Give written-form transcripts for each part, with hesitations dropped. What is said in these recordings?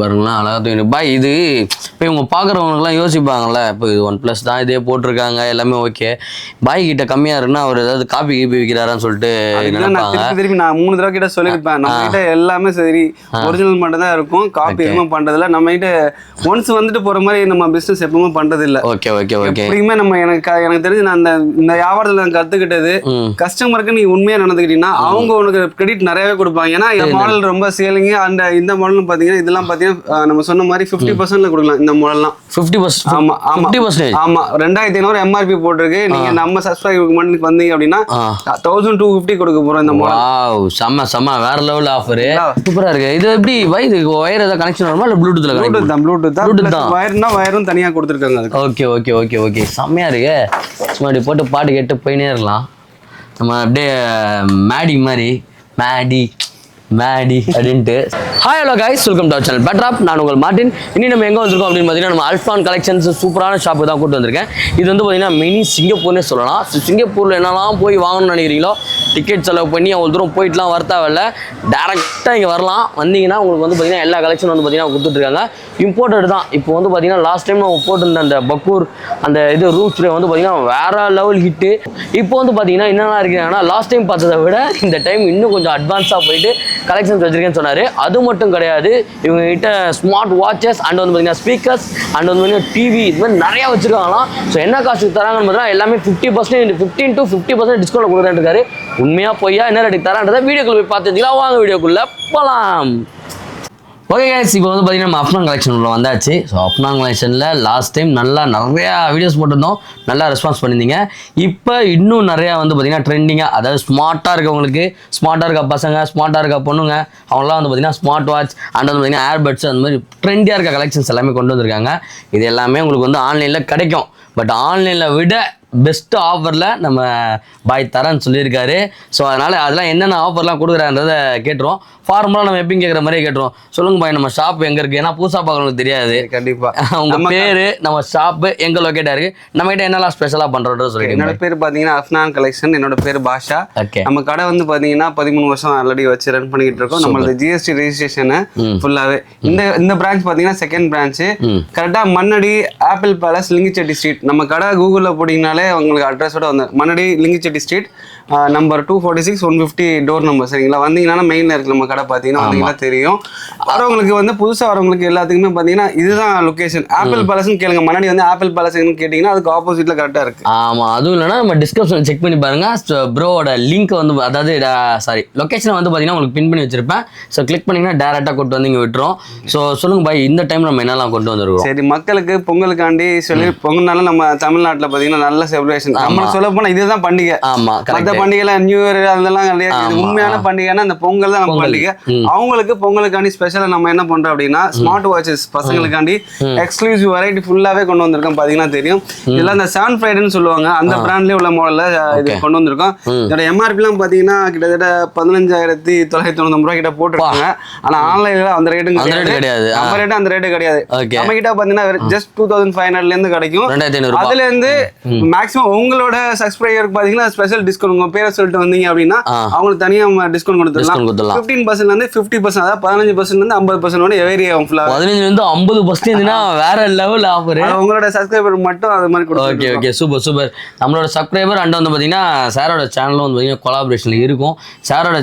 பாருங்களேன் அழகா தூக்கி பாய். இது இப்போ இவங்க பார்க்குறவங்களுக்குலாம் யோசிப்பாங்கல்ல, இப்போ இது OnePlus தான் இதே போட்டிருக்காங்க எல்லாமே ஓகே, பாய் கிட்ட கம்மியாக இருக்குன்னா அவர் ஏதாவது காப்பி கீப்பி விற்கிறாரான்னு சொல்லிட்டு நினைப்பாங்க. திருப்பி நான் 3 தடவை கிட்ட சொல்லியிருப்பேன், நம்ம கிட்ட எல்லாமே சரி ஒரிஜினல் மட்டும் தான் இருக்கும், காப்பி எதுவும் பண்றதில்ல. நம்ம கிட்ட ஒன்ஸ் வந்துட்டு போற மாதிரி நம்ம பிசினஸ் எப்பவுமே பண்றது இல்ல. Okay okay okay. எப்படியுமே நம்ம எனக்கு தெரிஞ்சு நான் இந்த வியாபாரத்தில் நான் கத்துக்கிட்டது, கஸ்டமருக்கு நீ உண்மையா நடந்துக்கிட்டீங்கன்னா அவங்க உனக்கு கிரெடிட் நிறையவே கொடுப்பாங்க. ஏன்னா இந்த மாடல் ரொம்ப சேலிங், அந்த இந்த மாடல் பாத்தீங்கன்னா இதெல்லாம் பாத்தீங்கன்னா நம்ம சொன்ன மாதிரி 50% கொடுக்கலாம். இந்த மாடல்லாம் 50%. ஆமா ஆமா 50%. ஆமா 2500 MRP போட்டிருக்கு. நீங்க நம்ம சப்ஸ்கிரைபருக்கு மட்டும் வந்தீங்க அப்படின்னா 1250 கொடுக்க போறோம் இந்த மாடல். வாவ் செம்ம செம்ம வேற லெவல் ஆஃபர், சூப்பரா இருக்கு. இது எப்படி பாய், இது ஒயர் ஏதாவது கனெக்ஷன் வருமா இல்ல ப்ளூடூத்ல? ப்ளூடூத் தான். வயர்னா தனியா கொடுத்துருக்காங்க அதுக்கு. ஓகே ஓகே ஓகே ஓகே செம்மையா இருக்கு. சும்மா இப்படி போட்டு பாட்டு கேட்டு போயினே இருக்கலாம். நம்ம அப்படியே மேடி மாதிரி மேடி அப்படின்ட்டு. Hi hello guys, welcome to our channel பெட்ராப். நான் உங்கள் மார்ட்டின். இன்னும் நம்ம எங்கே வந்திருக்கோம் அப்படின்னு பார்த்தீங்கன்னா நம்ம அல்ஃபான் கலெக்ஷன்ஸ் சூப்பரான ஷாப்பு தான் கூட்டு வந்திருக்கேன். இது வந்து பார்த்தீங்கன்னா மினி சிங்கப்பூர்னே சொல்லலாம். சிங்கப்பூரில் என்னெல்லாம் போய் வாங்கணும்னு நினைக்கிறீங்களோ டிக்கெட் செலவு பண்ணி அவ்வளோ தூரம் போயிட்டுலாம் வரத்தாவில்ல, டேரெக்டாக இங்கே வரலாம். வந்தீங்கன்னா உங்களுக்கு வந்து பார்த்தீங்கன்னா எல்லா கலெக்ஷன் வந்து பார்த்தீங்கன்னா கொடுத்துட்ருக்காங்க. இம்போர்ட்டட் தான். இப்போ வந்து பார்த்தீங்கன்னா லாஸ்ட் டைம் நம்ம போட்டிருந்த அந்த பக்கூர் அந்த இது ரூம் ஸ்ப்ரே வந்து பார்த்தீங்கன்னா வேற லெவல் ஹிட்டு. இப்போ வந்து பார்த்தீங்கன்னா என்னெல்லாம் இருக்கிறாங்கன்னா லாஸ்ட் டைம் பார்த்ததை விட இந்த டைம் இன்னும் கொஞ்சம் அட்வான்ஸாக போயிட்டு கலெக்ஷன்ஸ் வச்சிருக்கேன்னு சொன்னார். அது மட்டும் கிடையாது, இவங்க கிட்ட ஸ்மார்ட் வாட்சஸ் அண்ட் வந்து பார்த்தீங்கன்னா ஸ்பீக்கர்ஸ் அண்ட் வந்து பார்த்தீங்கன்னா டிவி இது மாதிரி நிறையா வச்சிருக்காங்களாம். ஸோ என்ன காசுக்கு தராங்கன்னு பார்த்தீங்கன்னா எல்லாமே 15% 15 to 50% டிஸ்கவுண்ட் கொடுக்குறேன்னு இருக்காரு. உண்மையாக பொய்யா என்ன ரேட்டுக்கு தரான்றதை வீடியோக்குள்ள போய் பார்த்துக்கலாம். வாங்க வீடியோக்குள்ளே போகலாம். ஓகே கைஸ், இப்போ வந்து பார்த்தீங்கன்னா நம்ம அப்னான் கலெக்ஷன் உள்ள வந்தாச்சு. ஸோ அப்னான் கலெக்ஷனில் லாஸ்ட் டைம் நிறையா வீடியோஸ் போட்டிருந்தோம், நல்லா ரெஸ்பான்ஸ் பண்ணியிருந்தீங்க. இப்போ இன்னும் நிறையா வந்து பார்த்தீங்கன்னா ட்ரெண்டிங்காக, அதாவது ஸ்மார்ட்டாக இருக்கவங்களுக்கு, ஸ்மார்ட்டாக இருக்க பசங்க, ஸ்மார்ட்டாக இருக்க பொண்ணுங்க, அவங்களாம் வந்து பார்த்தீங்கன்னா ஸ்மார்ட் வாட்ச் அண்ட் வந்து பார்த்தீங்கன்னா ஏர்பட்ஸ் அந்த மாதிரி ட்ரெண்டியாக இருக்க கலெக்ஷன்ஸ் எல்லாமே கொண்டு வந்திருக்காங்க. இது எல்லாமே உங்களுக்கு வந்து ஆன்லைனில் கிடைக்கும். பட் ஆன்லைனில் விட பெஸ்ட் ஆஃபரில் நம்ம பாய் தரேன்னு சொல்லியிருக்காரு. ஸோ அதனால் அதெல்லாம் என்னென்ன ஆஃபர்லாம் கொடுக்குறான்றதை கேட்டுருவோம். ஃபார்மலாக நம்ம எப்பயும் கேட்குற மாதிரியே கேட்டுருவோம். சொல்லுங்க பாய், நம்ம ஷாப் எங்கே இருக்குது? ஏன்னா புதுசாக பார்க்கறவங்களுக்கு தெரியாது. கண்டிப்பாக உங்கள் பேர், நம்ம ஷாப்பு எங்கே லொக்கேட்டாக இருக்குது, நம்மகிட்ட என்னெல்லாம் ஸ்பெஷலாக பண்ணுறோன்ற சொல்லிட்டு. என்னோட பேர் பார்த்தீங்கன்னா அஃப்னான் கலெக்ஷன், என்னோட பேர் பாஷா. ஓகே. நம்ம கடை வந்து பார்த்தீங்கன்னா 13 வருஷம் ஆல்ரெடி வச்சு ரன் பண்ணிக்கிட்டு இருக்கோம். நம்மளோட GST ரெஜிஸ்ட்ரேஷனு ஃபுல்லாகவே. இந்த பிரான்ச் பார்த்தீங்கன்னா செகண்ட் பிரான்ச்சு கரெக்டாக Mannady Apple Palace Linghi Chetty street. நம்ம கடை கூகுளில் போட்டிங்கனாலே உங்களுக்கு அட்ரஸோட வந்து Mannady Linghi Chetty street number 246 150 door number. சரிங்களா? வந்தீங்கன்னா மெயினில் இருக்கு நம்ம கடை. பார்த்தீங்கன்னா வந்தீங்கன்னா தெரியும். வரவங்களுக்கு வந்து புதுசாக வரவங்களுக்கு எல்லாத்துக்குமே பார்த்தீங்கன்னா இதுதான் லொக்கேஷன். ஆப்பிள் பேலஸ்ன்னு கேளுங்க, முன்னாடி வந்து ஆப்பிள் பேலஸ்ன்னு கேட்டிங்கன்னா அதுக்கு ஆப்போசிட்டில் கரெக்டாக இருக்குது. ஆமாம், அதுவும் இல்லைனா நம்ம டிஸ்கிரிப்ஷன் செக் பண்ணி பாருங்கள். ப்ரோவோட லிங்க் வந்து அதாவது லொக்கேஷனை வந்து பார்த்தீங்கன்னா உங்களுக்கு பின் பண்ணி வச்சிருப்பேன். ஸோ கிளிக் பண்ணிங்கன்னா டேரெக்டாக கொண்டு வந்து இங்கே விட்டுரும். ஸோ சொல்லுங்கள் பாய், இந்த டைம் நம்ம என்னெல்லாம் கொண்டு வந்துருக்கோம்? சரி, மக்களுக்கு பொங்கலுக்காண்டி சொல்லி பொங்கல்னால நம்ம தமிழ்நாட்டில் பார்த்தீங்கன்னா நல்ல செலிப்ரேஷன். நம்ம சொல்ல போனால் இதுதான் பண்டிகை. ஆமாம், மற்ற பண்டிகைலாம் நியூ இயர் அதெல்லாம் கிடையாது. உண்மையான பண்டிகைன்னா அந்த பொங்கல் தான் நம்ம பண்டிகை. அவங்களுக்கு பொங்கலுக்காண்டி ஸ்பெஷலா நம்ம என்ன பண்றோம் அப்படின்னா ஸ்மார்ட் வாட்சஸ் பசங்களுக்காண்டி எக்ஸ்க்ளூசிவ் வெரைட்டி ஃபுல்லாவே கொண்டு வந்திருக்கோம். பாத்தீங்கன்னா தெரியும், இதெல்லாம் இந்த சான் ஃப்ரைடேன்னு சொல்லுவாங்க, அந்த பிராண்ட்லயே உள்ள மாடல்ல இது கொண்டு வந்திருக்கோம். இதோட MRP எல்லாம் பாத்தீங்கன்னா கிட்டத்தட்ட 15,999 ரூபாய் கிட்ட போட்டுருக்காங்க. ஆனா ஆன்லைன்ல அந்த ரேட்டு கிடையாது, நம்ம ரேட்டு அந்த ரேட்டு கிடையாது. நம்ம கிட்ட பாத்தீங்கன்னா ஜஸ்ட் 2500 இருந்து கிடைக்கும். அதுல இருந்து மேக்ஸிமம் உங்களோட சப்ஸ்கிரைபருக்கு பாத்தீங்கன்னா ஸ்பெஷல் டிஸ்கவுண்ட். உங்க பேரை சொல்லிட்டு வந்தீங்க அப்படின்னா அவங்களுக்கு தனியா டிஸ்கவுண்ட் கொடுத்துடலாம். 15% இருந்து 50%, அதாவது 15% இருந்து 50% ஏறி ஆகும். 15 இருந்து 50% வேற லெவல் ஆஃபர். உங்களோட சப்ஸ்கிரைபர் மட்டும் அது மாதிரி கொடுத்துருவோம். Okay okay, super super. நம்மளோட சப்ஸ்கிரைபர் அண்ட் வந்து பார்த்தீங்கன்னா சாரோட சேனலும் வந்து பார்த்தீங்கன்னா கொலாபரேஷனில் இருக்கும். சாரோட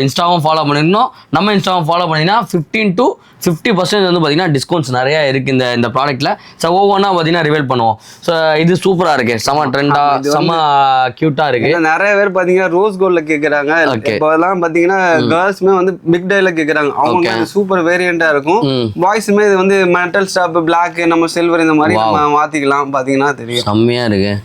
இன்ஸ்டாவும் ஃபாலோ பண்ணிடணும், நம்ம இன்ஸ்டாவும் ஃபாலோ பண்ணிங்கன்னா 15 to 50% வந்து பார்த்தீங்கன்னா டிஸ்கவுண்ட்ஸ் நிறையா இருக்குது இந்த ப்ராடக்ட்டில். ஸோ ஒவ்வொன்றா பார்த்தீங்கன்னா ரிவீல் பண்ணுவோம். ஸோ இது சூப்பராக இருக்குது, செம்ம ட்ரெண்டாக செம்ம க்யூட்டாக இருக்குது. நிறைய பேர் பார்த்தீங்கன்னா ரோஸ் கோல்டில் கேட்குறாங்க. இப்போலாம் பார்த்தீங்கன்னா கேர்ள்ஸுமே வந்து பிக் டேல கேட்குறாங்க. அவங்க சூப்பர் வேரியண்டாக இருக்கும். பாய்ஸுமே இது வந்து மெட்டல் ஸ்டாப், பிளாக், நம்ம சில்வர் இந்த மாதிரி நம்ம மாற்றிக்கலாம். பார்த்தீங்கன்னா தெரியும், செம்மையாக இருக்குது.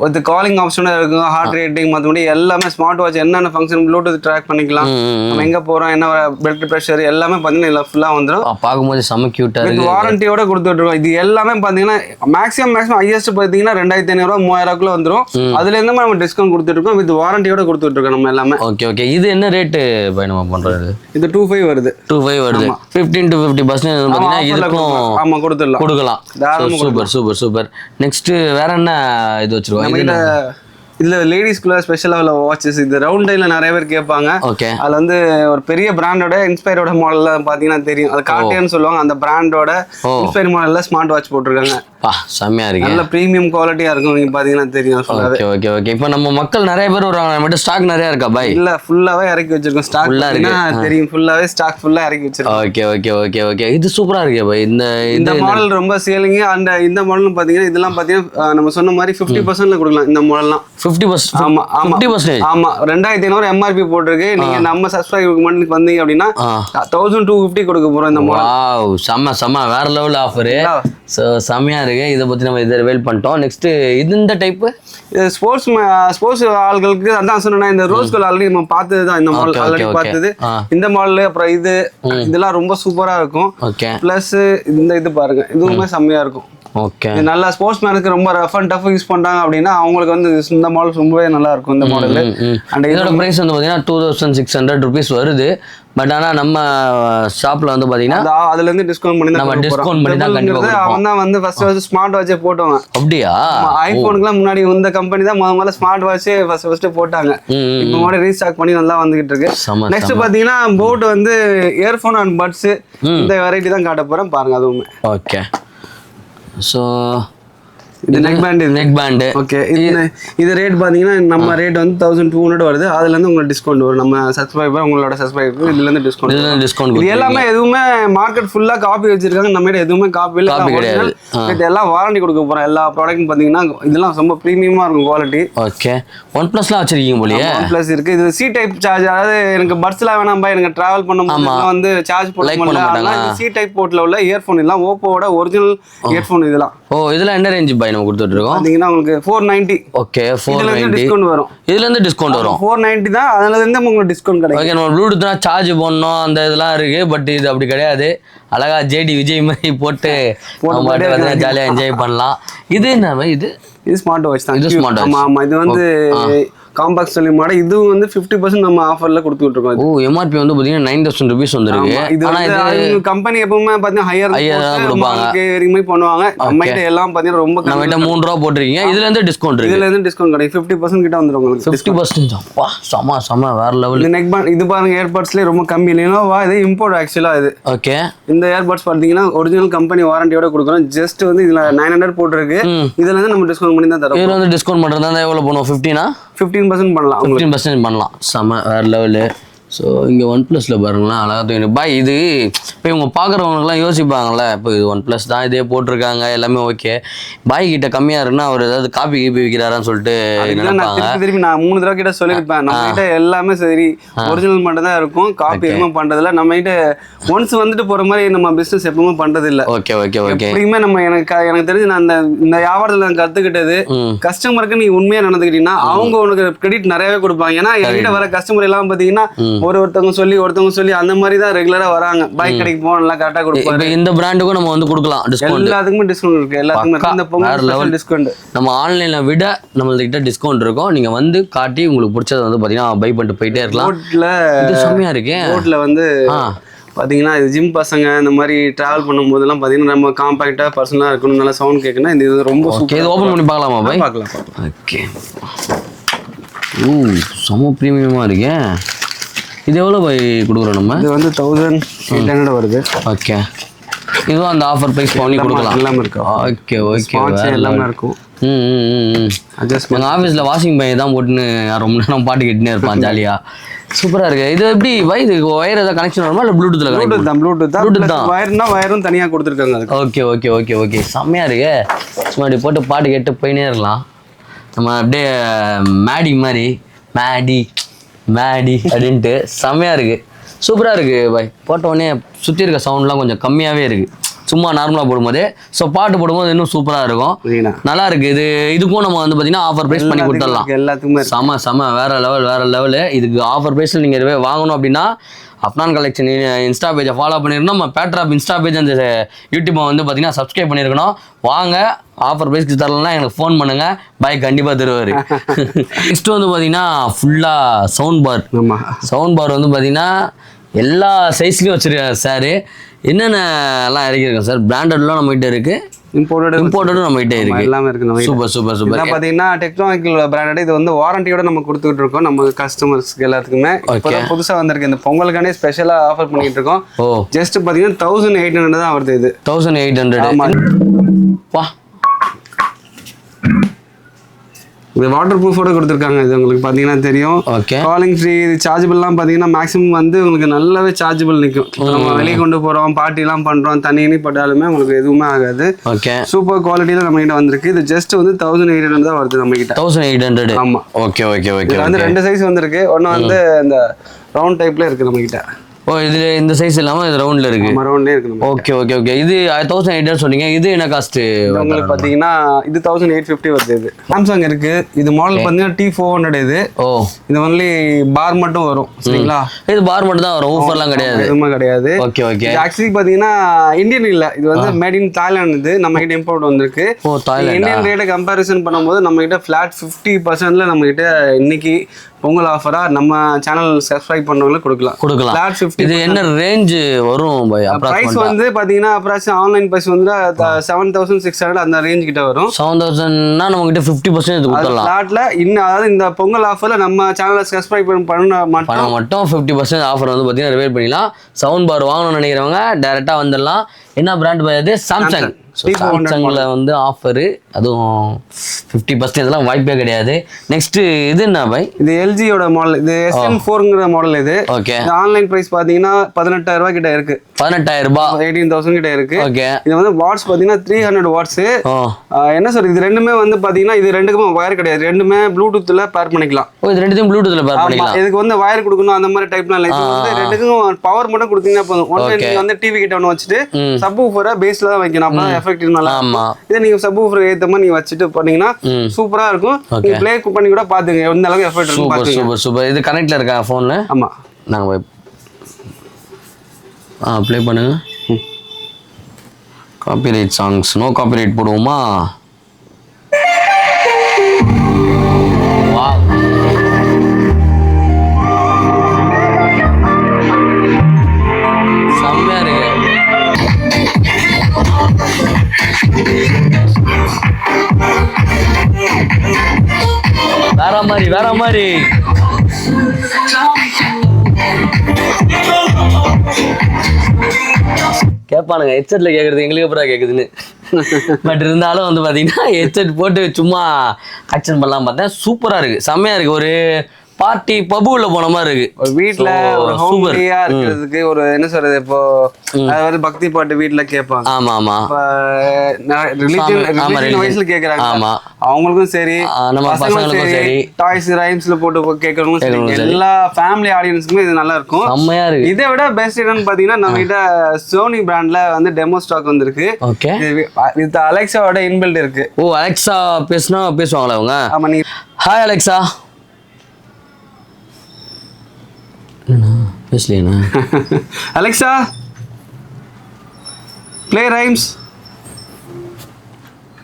இது காலிங் ஆப்ஷனாக இருக்கும், ஹார்ட் ரேட்டிங் மற்றபடி எல்லாமே ஸ்மார்ட் வாட்ச் என்னென்ன ஃபங்க்ஷன் ப்ளூடூத் ட்ராக் பண்ணிக்கலாம். நம்ம எங்கே போகிறோம், என்ன பிளட் ப்ரெஷர் எல்லாமே பார்த்தீங்கன்னா ஃபுல்லாக வந்துடும். பார்க்கும்போது செம்ம க்யூட்டாக இருக்குது. வாரண்டியோட கொடுத்துட்ருக்கோம். இது எல்லாமே பார்த்தீங்கன்னா மேக்ஸிமம் ஹையஸ்ட் பார்த்தீங்கன்னா 2500 3000 வந்துடும். அதுலேருந்து நம்ம டிஸ்கவுண்ட் கொடுத்துட்ருக்கோம். வித் வாரண்டியோட கொடுத்துட்ருக்கோம் நம்ம எல்லாமே. Okay okay. இது என்ன ரேட்டு நம்ம பண்ணுறது? இது 25 வருது. 25 வருது. 15 to 50% பார்த்தீங்கன்னா இதுக்கும் ஆமாம் கொடுக்கலாம். Super super super. நெக்ஸ்ட் வேற என்ன இது வச்சிருக்கோம்? இதுல லேடிஸ்க்குள்ள ஸ்பெஷலா உள்ள வாட்சஸ் இது ரவுண்ட் டைல நிறைய பேர் கேட்பாங்க. ஓகே. அதுல வந்து ஒரு பெரிய பிராண்டோட இன்ஸ்பயரோட மாடல்ல பாத்தீங்கன்னா தெரியும், அது கார்டியன்னு சொல்லுவாங்க. அந்த பிராண்டோட இன்ஸ்பயர் மாடல்ல ஸ்மார்ட் வாட்ச் போட்டிருக்காங்க. செம்மையா இருக்கு, நல்ல பிரீமியம் குவாலிட்டியா இருக்கும். நீங்க பாத்தீங்கன்னா தெரியும். Okay okay okay. இப்போ நம்ம மக்கள் நிறைய பேர் வராங்க, நம்மகிட்ட ஸ்டாக் நிறைய இருக்கா பாய்? இல்ல ஃபுல்லாவே இறக்கி வச்சிருக்கோம். ஸ்டாக் தெரியும், ஃபுல்லாவே ஸ்டாக் ஃபுல்லா இறக்கி வச்சிருக்கோம். Okay okay okay okay. இது சூப்பரா இருக்கு பாய். இந்த மாடல் ரொம்ப சேலிங். அந்த இந்த மாடல் பாத்தீங்கன்னா இதெல்லாம் பாத்தீங்கன்னா நம்ம சொன்ன மாதிரி 50%ல கொடுக்கலாம். இந்த மாடல்லாம் 50%. ஆமா ஆமா 50%. ஆமா 2500 எம்ஆர்பி போட்டிருக்கு. நீங்க நம்ம சப்ஸ்கிரைபருக்கு மட்டும் வந்தீங்க அப்படின்னா 1250 கொடுக்க போறோம் இந்த மாடல். வாவ், செம்ம செம்ம வேற லெவல் ஆஃபர். சோ செம்மையா இருக்கு. இதை பத்தி நம்ம இதை ரிவீல் பண்ணிட்டோம். நெக்ஸ்ட் இது இந்த டைப் ஸ்போர்ட்ஸ் ஆள்களுக்கு அதான் சொன்னேன். இந்த ரோஸ் கோல்ட் ஆல்ரெடி நம்ம பார்த்தது தான். இந்த மாடல் ஆல்ரெடி பார்த்தது. இந்த மாடல் அப்புறம் இதெல்லாம் ரொம்ப சூப்பரா இருக்கும். பிளஸ் இந்த இது பாருங்க, இதுவுமே செம்மையா இருக்கும். ஓகே. நல்லா ஸ்போர்ட்ஸ் மேனுக்கு ரொம்ப ரஃப் அண்ட் டஃப் யூஸ் பண்றாங்க அப்படின்னா அவங்களுக்கு வந்து இந்த மாடல் ரொம்பவே நல்லா இருக்கும். இந்த மாடல் அண்ட் இதோட பிரைஸ் வந்து பாத்தீங்கன்னா 2600 rupees வருது. பட் ஆனா நம்ம ஷாப்ல வந்து பாத்தீங்கன்னா அதுல இருந்து டிஸ்கவுண்ட் பண்ணி நம்ம டிஸ்கவுண்ட் பண்ணி தான் கண்டிப்பா அவன் தான் வந்து ஃபர்ஸ்ட் ஸ்மார்ட் வாட்சே போட்டவன். அப்படியா? ஐபோனுக்குலாம் முன்னாடி இந்த கம்பெனி தான் முதல்ல ஸ்மார்ட் வாட்சே ஃபர்ஸ்ட் போட்டாங்க. இப்போ கூட ரீஸ்டாக் பண்ணி நல்லா வந்துகிட்டு இருக்கு. நெக்ஸ்ட் பாத்தீங்கன்னா போட் வந்து இயர்ஃபோன் அண்ட் பட்ஸ் இந்த வெரைட்டி தான் காட்ட போறேன் பாருங்க. அதுவுமே ஓகே. ஸோ இது நெக் பேண்ட். ஓகே. இது ரேட் பாத்தீங்கன்னா நம்ம ரேட் வந்து 1200 வருது. அதுல இருந்து உங்களுக்கு டிஸ்கவுண்ட் வரும். நம்ம சப்ஸ்கிரைபர் உங்களோட சப்ஸ்கிரைபர் இதுல இருந்து டிஸ்கவுண்ட். இது எல்லாமே எதுவுமே மார்க்கெட் ஃபுல்லா காப்பி வச்சிருக்காங்க. நம்ம கிட்ட எதுவுமே காப்பி இல்ல, கிடையாது. இதெல்லாம் வாரண்டி கொடுக்க போறோம். எல்லா ப்ராடக்ட் பாத்தீங்கன்னா இதெல்லாம் ரொம்ப பிரீமியமா இருக்கும் குவாலிட்டி. ஓகே. OnePlusலாம் வச்சிருக்கீங்க போலயே? OnePlus இருக்கு. இது சி டைப் சார்ஜ், அதாவது எனக்கு பட்ஸ்லாம் வேணாம் பா, எனக்கு டிராவல் பண்ணும்போது வந்து சார்ஜ் போட முடியல. சி டைப் போர்ட்ல உள்ள இயர்ஃபோன் எல்லாம் ஓப்போவோட ஒரிஜினல் இயர்ஃபோன் இதெல்லாம். ஓ, இதெல்லாம் என்ன ரேஞ்ச் பை நம்ம கொடுத்துட்டு இருக்கோம்? பாத்தீங்கன்னா உங்களுக்கு 490. ஓகே, 490 டிஸ்கவுண்ட் வரும். இதுல இருந்து டிஸ்கவுண்ட் வரும். 490 தான். அதுல இருந்து உங்களுக்கு டிஸ்கவுண்ட் கிடைக்கும். ஓகே. நம்ம ப்ளூடூத்னா சார்ஜ் பண்ணனும் அந்த இதெல்லாம் இருக்கு. பட் இது அப்படி கிடையாது. அழகா ஜேடி விஜய் மாதிரி போட்டு நம்ம வந்து ஜாலியா என்ஜாய் பண்ணலாம். இது என்ன? இது ஸ்மார்ட் வாட்ச் தான். இது ஸ்மார்ட் வாட்ச். ஆமா, இது வந்து காம்பாக்ட் ஸ்லிம் மாடல். இது வந்து 50% நம்ம ஆஃபர்ல கொடுத்துட்டு இருக்கோம். ஓ, எம்ஆர்பி வந்து பாத்தீங்கன்னா 9000 rupees வந்திருக்கு. ஆனா இது கம்பெனி எப்பவுமே பாத்தீங்கன்னா ஹையர் கொடுப்பாங்க, வரைக்கும் பண்ணுவாங்க. நம்ம கிட்ட எல்லாம் பாத்தீங்கன்னா ரொம்ப நம்ம கிட்ட 3 ரூபாய் போட்டுருக்கீங்க. இதுல இருந்து டிஸ்கவுண்ட் இருக்கு. இதுல இருந்து டிஸ்கவுண்ட் கிடைக்கும். 50% கிட்ட வந்துரும் உங்களுக்கு. 50%. அப்பா சம சம வேற லெவல். இந்த நெக் பேண்ட் இது பாருங்க, இயர்பட்ஸ்லயே ரொம்ப கம்மி. இல்லைனா இது இம்போர்ட் ஆக்சுவலா இது. ஓகே. இந்த இயர்பட்ஸ் பாத்தீங்கன்னா ஒரிஜினல் கம்பெனி வாரண்டியோட கொடுக்குறோம். ஜஸ்ட் வந்து இதுல 900 போட்டுருக்கு. இதுல இருந்து நம்ம டிஸ்கவுண்ட் பண்ணி தான் தரோம். இதுல வந்து டிஸ்கவுண்ட் பண்றதா எவ்வளவு பண்ணுவோம்? 15% பண்ணலாம். 15% பண்ணலாம். செம வேற லெவலு. ஸோ இங்கே OnePlusல பாருங்களேன், அழகாக தோணும் பாய். இது இப்போ இவங்க பார்க்குறவங்களுக்குலாம் யோசிப்பாங்கள்ல, இப்போ இது OnePlus தான், இதே போட்டிருக்காங்க, எல்லாமே ஓகே. பாய் கிட்ட கம்மியாக இருக்குன்னா அவர் ஏதாவது காப்பி விற்கிறாரான்னு சொல்லிட்டு நினைப்பாங்க. திருப்பி நான் 3 தடவை கிட்ட சொல்லியிருப்பேன். நம்ம கிட்ட எல்லாமே சரி ஒரிஜினல் மட்டும் தான் இருக்கும். காப்பி எதுவுமே பண்றதில்ல. நம்ம கிட்ட ஒன்ஸ் வந்துட்டு போற மாதிரி நம்ம பிசினஸ் எப்பவுமே பண்றது இல்ல. Okay okay okay. எப்பயுமே நம்ம எனக்கு தெரிஞ்சு நான் இந்த வியாபாரத்தில் நான் கத்துக்கிட்டது, கஸ்டமருக்கு நீ உண்மையா நடந்துக்கிட்டீங்கன்னா அவங்க உனக்கு கிரெடிட் நிறையவே கொடுப்பாங்க. ஏன்னா என்கிட்ட வர கஸ்டமர் எல்லாம் பாத்தீங்கன்னா ஒருத்தவங்க சொல்லி அந்த மாதிரி தான் ரெகுலரா வராங்க. பைக் கடைக்கு போனா கரெக்டா கொடுப்பாங்க. இந்த பிராண்டுக்கும் நம்ம வந்து கொடுக்கலாம் டிஸ்கவுண்ட். எல்லாத்துக்குமே டிஸ்கவுண்ட் இருக்கு. எல்லாத்துக்குமே இந்த பொங்கல் டிஸ்கவுண்ட். நம்ம ஆன்லைன்ல விட நம்மள்கிட்ட டிஸ்கவுண்ட் இருக்கும். நீங்க வந்து காட்டி உங்களுக்கு பிடிச்சதை வந்து பாத்தீங்கன்னா பை பண்ணிட்டு போயிட்டே இருக்கலாம். இது செம்மையா இருக்கு. போட்ல வந்து பாத்தீங்கன்னா இது ஜிம் பசங்க இந்த மாதிரி டிராவல் பண்ணும்போதெல்லாம் பாத்தீங்கன்னா நம்ம காம்பாக்டா பர்சனலா இருக்கணும், நல்லா சவுண்ட் கேட்கணும். இது ரொம்ப சூப்பர். இது ஓபன் பண்ணி பார்க்கலாமா பை? பார்க்கலாம். ஓகே. செம பிரீமியமா இருக்கு. இது எவ்வளோ பை கொடுக்குறோம் நம்ம? இது வந்து 1800 வருது. ஓகே. இதுவும் அந்த ஆஃபர் ப்ரைஸ் பண்ணி கொடுக்கலாம். எல்லாமே இருக்கு. Okay okay. எல்லாமே இருக்கும். எங்கள் ஆஃபீஸில் வாஷிங் பையன் தான் போட்டுன்னு ரொம்ப நேரம் பாட்டு கேட்டுனே இருப்பான் ஜாலியாக. சூப்பராக இருக்குது. இது எப்படி இது ஒயர் ஏதாவது கனெக்ஷன் வருமா இல்லை ப்ளூடூத்தில்? ப்ளூடூத் தான். வயரும் தனியாக கொடுத்துருக்காங்க. Okay okay okay okay. செம்மையாக இருக்கு. சும்மா அப்படி போட்டு பாட்டு கேட்டு போயினே இருக்கலாம். நம்ம அப்படியே மேடி அப்படின்ட்டு செம்மையாக இருக்குது. சூப்பராக இருக்குது பாய். போட்டோடனே சுற்றி இருக்க சவுண்ட்லாம் கொஞ்சம் கம்மியாகவே இருக்குது. சும்மா நார்மலாக போடும்போது. ஸோ பாட்டு போடும்போது இன்னும் சூப்பராக இருக்கும். நல்லா இருக்குது. இதுக்கும் நம்ம வந்து பார்த்தீங்கன்னா ஆஃபர் ப்ரைஸ் பண்ணி கொடுத்துடலாம். எல்லாத்துக்குமே செம வேற லெவலு. இதுக்கு ஆஃபர் ப்ரைஸில் நீங்கள் இதுவே வாங்கணும் அப்படின்னா அப்னான் கலெக்ஷன் இன்ஸ்டா பேஜை ஃபாலோ பண்ணிருக்கணும். நம்ம பேட்ராப் இன்ஸ்டா பேஜ் அந்த யூடியூப்பை வந்து பார்த்தீங்கன்னா சப்ஸ்கிரைப் பண்ணியிருக்கணும். வாங்க, ஆஃபர் ப்ரைஸ்க்கு தரலன்னா எனக்கு ஃபோன் பண்ணுங்க, பாய் கண்டிப்பாக தருவார். நெக்ஸ்ட் வந்து பார்த்தீங்கன்னா ஃபுல்லாக சவுண்ட் பார் வந்து பார்த்தீங்கன்னா எல்லா சைஸ்லையும் வச்சுருக்காங்க சார். என்னென்ன எல்லாம் இறக்கிருக்கோம் சார்? பிராண்டட்லாம் நம்மகிட்ட இருக்கு, இம்போர்ட்டடும் நம்மகிட்ட இருக்கு, எல்லாமே இருக்கு நம்ம. சூப்பர். இதான் பாத்தீங்கன்னா டெக்னாலஜிக்கல் பிராண்டட். இது வந்து வாரண்டியோட நம்ம கொடுத்துட்டு இருக்கோம் நம்ம கஸ்டமர்ஸ்க்கு எல்லாத்துக்குமே. இப்பதான் புதுசா வந்திருக்கு, இந்த பொங்கலுக்கானே ஸ்பெஷலா ஆஃபர் பண்ணிட்டு இருக்கோம். ஜஸ்ட் பாத்தீங்கன்னா 1800 தான் வருது. இது 1800. வா, இது வாட்டர் ப்ரூஃபோட கொடுத்துருக்காங்க. இது உங்களுக்கு பார்த்தீங்கன்னா தெரியும். Calling free. இது சார்ஜபிள்லாம் பார்த்தீங்கன்னா மேக்ஸிமம் வந்து உங்களுக்கு நல்லாவே சார்ஜபிள் நிற்கும். நம்ம வெளியே கொண்டு போகிறோம், பார்ட்டிலாம் பண்ணுறோம், தண்ணி பட்டாலுமே உங்களுக்கு எதுவுமே ஆகாது. சூப்பர் குவாலிட்டியில் நம்ம கிட்ட வந்திருக்கு. இது ஜஸ்ட் வந்து 1800 தான் வருது நம்ம கிட்ட. 1800. ஆமாம். ஓகே. இதில் வந்து 2 சைஸ் வந்திருக்கு. ஒன்று வந்து இந்த ரவுண்ட் டைப்ல இருக்கு நம்ம கிட்ட. இதுல இந்த சைஸ் இல்லாம இது ரவுண்ட்ல இருக்கு. ரவுண்ட்லயே இருக்கு. ஓகே. இது 1800 சொன்னீங்க. இது என்ன காஸ்ட்? உங்களுக்கு பாத்தீங்கன்னா இது 1850 வருது. இது சாம்சங் இருக்கு. இது மாடல் பாத்தீங்கன்னா T400. இது ஒன்லி பார் மட்டும் வரும். சரிங்களா? இது பார் மட்டும் தான் வரும், ஊஃபர்லாம் கிடையாது. எதுவுமே கிடையாது. ஓகே. ஆக்சுவலி பாத்தீங்கன்னா இந்தியன் இல்ல, இது வந்து மேட் இன் தாய்லாந்து. இது நம்ம கிட்ட இம்போர்ட் வந்திருக்கு. இந்தியன் ரேட்டை கம்பேரிசன் பண்ணும்போது நம்ம கிட்ட ஃபிளாட் 50%ல நம்ம கிட்ட இன்னைக்கு பொங்கல் ஆஃபரா நம்ம சேனல் சப்ஸ்கிரைப் பண்ணவங்களுக்கு கொடுக்கலாம். ஃபிளாட் 50. இது என்ன ரேஞ்ச் வரும் பை? பிரைஸ் வந்து பாத்தீங்கன்னா அப்ராக்சிமேட் ஆன்லைன் பிரைஸ் வந்து 7600 அந்த ரேஞ்ச் கிட்ட வரும். 7000னா நம்ம கிட்ட 50% இது கொடுக்கலாம். ஃபிளாட்ல இன்னும் அதாவது இந்த பொங்கல் ஆஃபர்ல நம்ம சேனலை சப்ஸ்கிரைப் பண்ண மட்டும் 50% ஆஃபர் வந்து பாத்தீங்கன்னா ரிவைல் பண்ணிடலாம். சவுண்ட் பார் வாங்கணும்னு நினைக்கிறவங்க டைரக்டா வந்துடலாம். என்ன பிராண்ட் பை? அது சாம்சங். சாம்சங்ல வந்து ஆஃபர், அதுவும் 50% இதெல்லாம் வாய்ப்பே கிடையாது. நெக்ஸ்ட் இது என்ன பை? இது எல்ஜியோட மாடல். இது SN4ங்கிற மாடல். இது ஆன்லைன் பிரைஸ் பாத்தீங்கன்னா 18000 ரூபாய் கிட்ட இருக்கு. 18000 ரூபாய், 18000 கிட்ட இருக்கு. இது வந்து வாட்ஸ் பாத்தீங்கன்னா 300 வாட்ஸ். என்ன சார், இது ரெண்டுமே வந்து பாத்தீங்கன்னா இது ரெண்டுக்குமே வயர் கிடையாது. ரெண்டுமே ப்ளூடூத்ல பேர் பண்ணிக்கலாம். இது ரெண்டுத்தையும் ப்ளூடூத்ல பேர் பண்ணிக்கலாம். இதுக்கு வந்து வயர் கொடுக்கணும் அந்த மாதிரி டைப்லாம் இல்ல. இது வந்து ரெண்டுக்கும் பவர் மட்டும் கொடுத்தீங்கன்னா போதும். ஒண்ணு நீங்க வந்து டிவி கிட்ட ஒன்னு வச்சுட்டு சப்வூஃபரை பேஸ்ல தான் வைக்கணும். அப்பதான் எஃபெக்ட் நல்லா இருக்கும். இதை நீங்க சப்வூஃபர் ஏத்த மாதிரி நீங்க வச்சுட்டு பண்ணீங்கன்னா சூப்பரா இருக்கும். நீங்க ப்ளே பண்ணி கூட பாத்துங்க எந்த அளவுக்கு எஃபெக்ட் இருக்கும் பாத்துங்க. சூப்பர். இது கனெக்ட்ல இருக்கா போன்ல? ஆமா. நாங்க ப்ளே பண்ணுங்க. காப்பிரைட் சாங்ஸ், நோ காப்பிரைட் போடுவோமா? செம்மையா இருக்கு. வேற மாதிரி கேட்பானுங்க. ஹெட்செட்ல கேட்கறது எங்களுக்கு அப்புறம் கேட்குதுன்னு. பட் இருந்தாலும் வந்து பார்த்தீங்கன்னா ஹெட்செட் போட்டு சும்மா ஆக்ஷன் பண்ணலாம் பார்த்தேன். சூப்பராக இருக்குது, செம்மையாக இருக்குது. ஒரு பார்ட்டி பபுல போன மாதிரி இருக்கு. வீட்டுல ஒரு ஹோம்லியா இருக்கிறதுக்கு ஒரு என்ன சொல்றது, இப்போ அதாவது பக்தி பாட்டு வீட்டுல கேட்பாங்க. ஆமா. ரிலிஜன் வயசுல கேக்குறாங்க. ஆமா, அவங்களுக்கும் சரி நம்ம பசங்களுக்கும் சரி டாய்ஸ் ரைம்ஸ்ல போட்டு கேட்கறவங்களும் சரி எல்லா ஃபேமிலி ஆடியன்ஸ்க்குமே இது நல்லா இருக்கும். செம்மையா இருக்கு. இதை விட பெஸ்ட் என்னன்னு பாத்தீங்கன்னா நம்ம கிட்ட சோனி பிராண்ட்ல வந்து டெமோ ஸ்டாக் வந்திருக்கு. வித் அலெக்சாவோட இன்பில்ட் இருக்கு. அலெக்சா பேசுவாங்களா அவங்க? ஆமா. நீங்க hi Alexa. Alexa, play rhymes.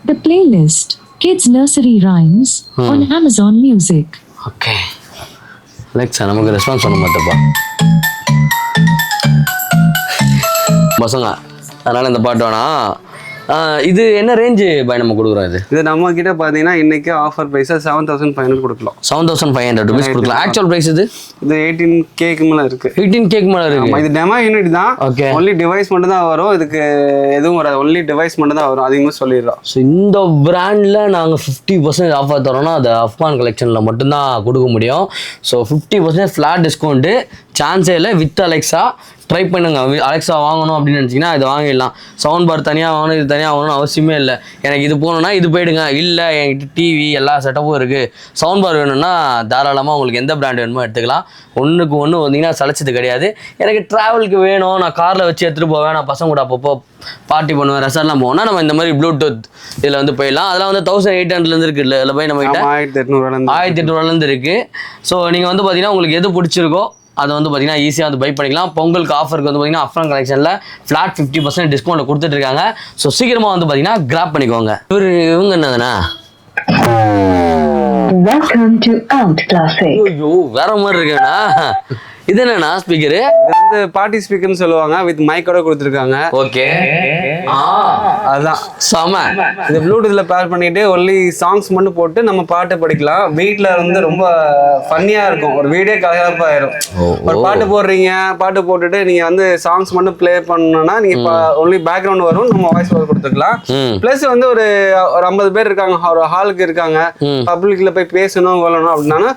The playlist Kids Nursery Rhymes on Amazon Music. Okay. Alexa, நமக்கு ரெஸ்பான்ஸ் பண்ண மாட்டேப்பா பசங்க, அதனால இந்த பாட்டு வேணாம். இது என்ன ரேஞ்சு பை நம்ம கொடுக்குறோம்? இது நம்ம கிட்ட பாத்தீங்கன்னா இன்னைக்கு ஆஃபர் பிரைஸ் 7500 கொடுக்கலாம். 7500 rupees கொடுக்கலாம். ஆக்சுவல் பிரைஸ் இது 18K மேல இருக்கு. 18K மேல இருக்கு. இது டெமோ யூனிட் தான். ஒன்லி டிவைஸ் மட்டும் தான் வரும். இதுக்கு எதுவும் வராது. ஒன்லி டிவைஸ் மட்டும் தான் வரும். அதிகமாக சொல்லிடுறோம். ஸோ இந்த பிராண்ட்ல நாங்கள் 50% ஆஃபர் தரோம்னா அது அஃப்கான் கலெக்ஷன்ல மட்டும்தான் கொடுக்க முடியும். ஸோ 50% ஃபிளாட் டிஸ்கவுண்ட்டு சான்ஸே இல்லை. வித் அலெக்ஸா ட்ரை பண்ணுங்க. அலெக்ஸா வாங்கணும் அப்படின்னு நினச்சிங்கன்னா இது வாங்கிடலாம். சவுண்ட் பார் தனியாக வாங்கணும், இது தனியாக வாங்கணும்னு அவசியமே இல்லை. எனக்கு இது போகணுன்னா இது போயிடுங்க. இல்லை என்கிட்ட டிவி எல்லா செட்டப்பும் இருக்குது, சவுண்ட் பார் வேணும்னா தாராளமாக உங்களுக்கு எந்த பிராண்ட் வேணுமோ எடுத்துக்கலாம். ஒன்றுக்கு ஒன்று வந்தீங்கன்னா சளைச்சது கிடையாது. எனக்கு ட்ராவலுக்கு வேணும், நான் காரில் வச்சு எடுத்துகிட்டு போவேன், நான் பசங்க கூட அப்பப்போ பார்ட்டி பண்ணுவேன், ரெசார்ட்லாம் போவோம்னா நம்ம இந்த மாதிரி ப்ளூடூத் இதில் வந்து போயிடலாம். அதெல்லாம் வந்து 1800 இருக்குது. இல்லை போய் நம்ம கிட்ட 1800 இருக்குது. ஸோ நீங்கள் வந்து பார்த்தீங்கன்னா உங்களுக்கு எது பிடிச்சிருக்கோ அதை வந்து பார்த்தீங்கன்னா ஈஸியாக வந்து பை பண்ணிக்கலாம். பொங்கலுக்கு ஆஃபருக்கு வந்து பார்த்தீங்கன்னா அஃப்ரான் கலெக்ஷனில் ஃப்ளாட் 50% டிஸ்கவுண்ட் கொடுத்துட்ருக்காங்க. ஸோ சீக்கிரமாக வந்து பார்த்தீங்கன்னா கிராப் பண்ணிக்கோங்க. இவங்க என்னதுண்ணா? Welcome to Out Classic. ஐயோ வேற மாதிரி இருக்குண்ணா. இது என்னன்னா ஸ்பீக்கரு? இது வந்து பார்ட்டி ஸ்பீக்கர்னு சொல்லுவாங்க, வித் மைக்கோட கொடுத்துருக்காங்க. ஓகே. அதான் செம. இது ப்ளூடூத்ல பேர் பண்ணிட்டு ஒன்லி சாங்ஸ் மட்டும் போட்டு நம்ம பாட்டு படிக்கலாம். வீட்ல வந்து ரொம்ப ஃபன்னியா இருக்கும், ஒரு வீடியோ கலகலப்பாயிரும். ஒரு பாட்டு போடுறீங்க, பாட்டு போட்டுட்டு நீங்க வந்து சாங்ஸ் மட்டும் ப்ளே பண்ணணும்னா நீங்க ஒன்லி பேக்ரவுண்ட் வரும், நம்ம வாய்ஸ் ஓவர் கொடுத்துக்கலாம். பிளஸ் வந்து ஒரு 50 பேர் இருக்காங்க, ஒரு ஹாலுக்கு இருக்காங்க, பப்ளிக்ல போய் பேசணும் வரணும் அப்படின்னா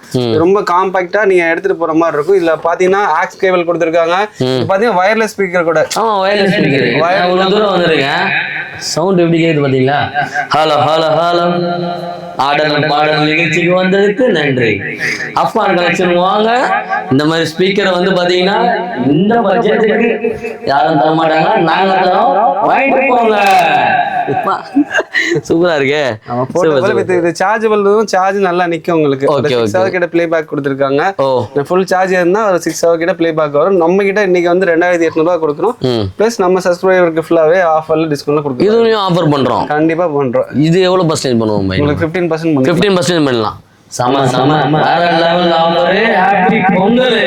ரொம்ப காம்பாக்டா நீங்க எடுத்துட்டு போற மாதிரி இருக்கும். இதுல பாத்தீங்கன்னா ஆக்ஸ் கேபிள் கொடுத்துருக்காங்க. பாத்தீங்கன்னா வயர்லெஸ் ஸ்பீக்கர் கூட. ஆமா, வயர்லெஸ் ஸ்பீக்கர். இவ்வளவு தூரம் வந்துருங்க. சவுண்ட் எப்படி கேக்குது பாத்தீங்களா? Hello hello hello. ஆடல் பாடல் நிகழ்ச்சிக்கு வந்ததுக்கு நன்றி. அஃப்கான் கலெக்ஷன் வாங்க. இந்த மாதிரி ஸ்பீக்கரை வந்து பாத்தீங்கன்னா இந்த பட்ஜெட்டுக்கு யாரும் தர மாட்டாங்க, நாங்க தரோம், வாங்கிட்டு போங்க. சூப்பரா இருக்கே. இது சார்ஜபிள், சார்ஜ் நல்லா நிக்கும் உங்களுக்கு. 6 ஹவர் கிட்ட ப்ளே பேக் கொடுத்துருக்காங்க. ஃபுல் சார்ஜ் இருந்தா ஒரு 6 ஹவர் கிட்ட ப்ளே பேக் வரும். நம்ம கிட்ட இன்னைக்கு வந்து 2800 ரூபாய் கொடுக்கணும். பிளஸ் நம்ம சப்ஸ்கிரைபருக்கு ஃபுல்லாவே ஆஃபர்ல டிஸ்கவுண்ட்ல கொடுக்குறோம். இதுலயும் ஆஃபர் பண்றோம். கண்டிப்பா பண்றோம். இது எவ்வளவு பர்சன்டேஜ் பண்ணுவோம்? உங்களுக்கு 15% 15% பண்ணலாம். சம சம வேற லெவல் ஆஃபர். ஹாப்பி பொங்கல்.